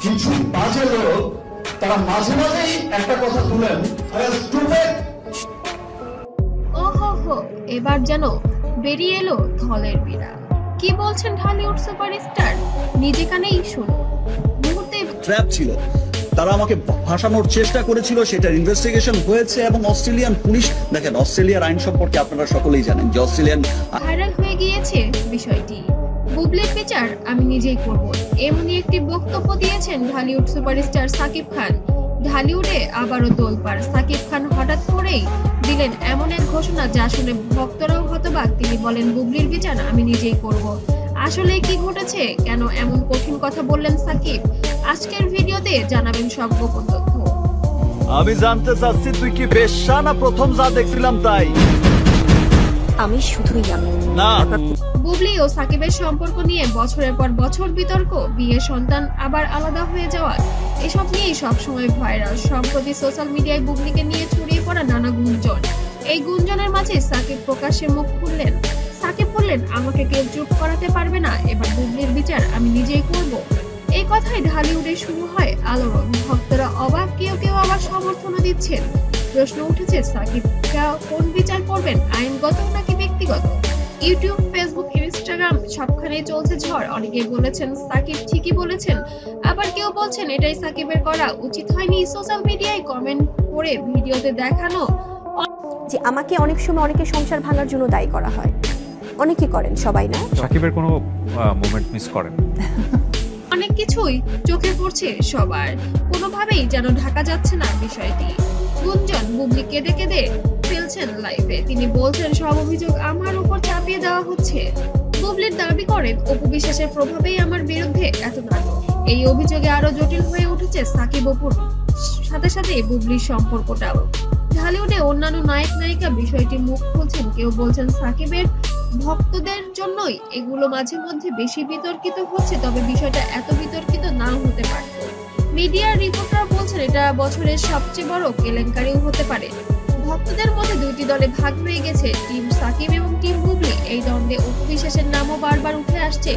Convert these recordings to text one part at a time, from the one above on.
কিছু বাজে লোক তারা মাঝে মাঝেই একটা কথা তুলেন, ওহো, এবার যেন বেরিয়ে এলো থলের বিড়াল। কি বলছেন ঢালিউড সুপারস্টার, নিজে কানেই শুনুন। মুহূর্তে ট্র্যাপ ছিল, তারা আমাকে ভাসানোর চেষ্টা করেছিল, সেটার ইনভেস্টিগেশন হয়েছে এবং অস্ট্রেলিয়ান পুলিশ, দেখেন অস্ট্রেলিয়ার আইন সম্পর্কে আপনারা সকলেই জানেন যে অস্ট্রেলিয়ান ভাইরাল হয়ে গিয়েছে বিষয়টি। বুবলির বিচার আমি নিজেই করব, এমনই একটি বক্তব্য দিয়েছেন ঢালিউড সুপারস্টার সাকিব খান। ঢালিউডে আবারও তোলপাড়, সাকিব খান হঠাৎ করেই দিলেন এমন এক ঘোষণা যা শুনে ভক্তরাও হতবাক। তিনি বলেন, বুবলির বিচার আমি নিজেই করব। আসলে কি ঘটেছে, কেন এমন কঠিন কথা বললেন সাকিব? আজকের ভিডিওতে জানাবেন সব গোপন তথ্য। আমি জানতে চাচ্ছি, তুই কি বেশ্যা না প্রথম যা দেখছিলাম তাই? আমি শুধুই আমি না। বুবলি ও সাকিবের সম্পর্ক নিয়ে বছরের পর বছর বিতর্ক, বিয়ে, সন্তান, আবার আলাদা হয়ে যাওয়া, এসব নিয়েই সবসময় ভাইরাল। সম্প্রতি সোশ্যাল মিডিয়ায় বুবলিকে নিয়ে ছড়িয়ে পড়া নানা গুঞ্জন। এই গুঞ্জনের মাঝে সাকিব প্রকাশ্যে মুখ খুললেন। সাকিব বললেন, আমাকে কেউ চুপ করাতে পারবে না, এবার বুবলির বিচার আমি নিজেই করব। এই কথায় ঢালিউডে শুরু হয় আলোড়ন। ভক্তরা অবাক, কেউ কেউ আবার সমর্থনও দিচ্ছেন। প্রশ্ন উঠেছে, সাকিব কোন বিচার করবেন, আইনগত নাকি ব্যক্তিগত? ইউটিউব, ফেসবুক, ইনস্টাগ্রাম সবখানেই চলছে ঝড়। অনেকেই বলেছেন সাকিব ঠিকই বলেছেন, আবার কেউ বলছেন এটাই সাকিবের করা উচিত হয়নি। সোশ্যাল মিডিয়ায় কমেন্ট করে ভিডিওতে দেখানো যে আমাকে অনেক সময় অনেকে সংসার ভাঙার জন্য দায়ী করা হয়, অনেকে করেন, সবাই না। সাকিবের কোনো মোমেন্ট মিস করেন? অনেক কিছুই চোখে পড়ছে সবার, কোনোভাবেই যেন ঢাকা যাচ্ছে না বিষয়টি। গুঞ্জন, বুবলি কেঁদে কেঁদে ফেলছেন লাইভে। তিনি বলছেন, সব অভিযোগ আমার উপর চাপিয়ে দেওয়া হচ্ছে। বুবলির দাবি করেন, অপু বিশ্বাসের প্রভাবেই আমার বিরুদ্ধে এত নাটক। এই অভিযোগে আরো জটিল হয়ে উঠেছে সাকিব অপুর সাথে সাথে বুবলির সম্পর্কটাও। ঢালিউডে অন্যান্য নায়ক নায়িকা বিষয়টি মুখ খুলছেন। কেউ বলছেন সাকিবের ভক্তদের জন্যই এগুলো মাঝে মধ্যে বেশি বিতর্কিত হচ্ছে, তবে বিষয়টা এত বিতর্কিত নাও হতে পারত। মিডিয়ার রিপোর্টার বলছেন, এটা বছরের সবচেয়ে বড় কেলেঙ্কারিও হতে পারে। ভক্তদের মধ্যে দুইটি দলে ভাগ হয়ে গেছে, টিম সাকিব এবং টিম বুবলি। এই দ্বন্দ্বে অপু বিশ্বাসের নামও বারবার উঠে আসছে।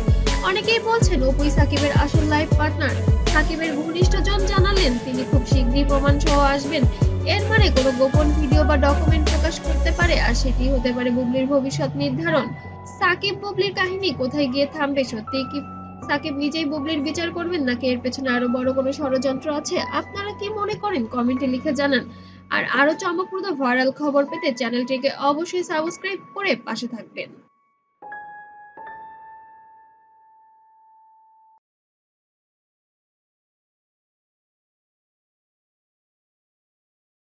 অনেকেই বলছেন অপুই সাকিবের আসল লাইফ পার্টনার। সাকিবের ঘনিষ্ঠজন জানালেন তিনি খুব শীঘ্রই প্রমাণ সহ আসবেন। এর মানে কোনো গোপন ভিডিও বা ডকুমেন্ট প্রকাশ করতে পারে, আর সেটি হতে পারে বুবলির ভবিষ্যৎ নির্ধারণ। সাকিব বুবলির কাহিনী কোথায় গিয়ে থামবে? সত্যি কি সাকিব নিজেই বুবলির বিচার করবেন, নাকি এর পেছনে আরো বড় কোনো ষড়যন্ত্র আছে? আপনারা কি মনে করেন কমেন্টে লিখে জানান। আর আরো চমকপ্রদ ভাইরাল খবর পেতে চ্যানেলটিকে অবশ্যই সাবস্ক্রাইব করে পাশে থাকবেন।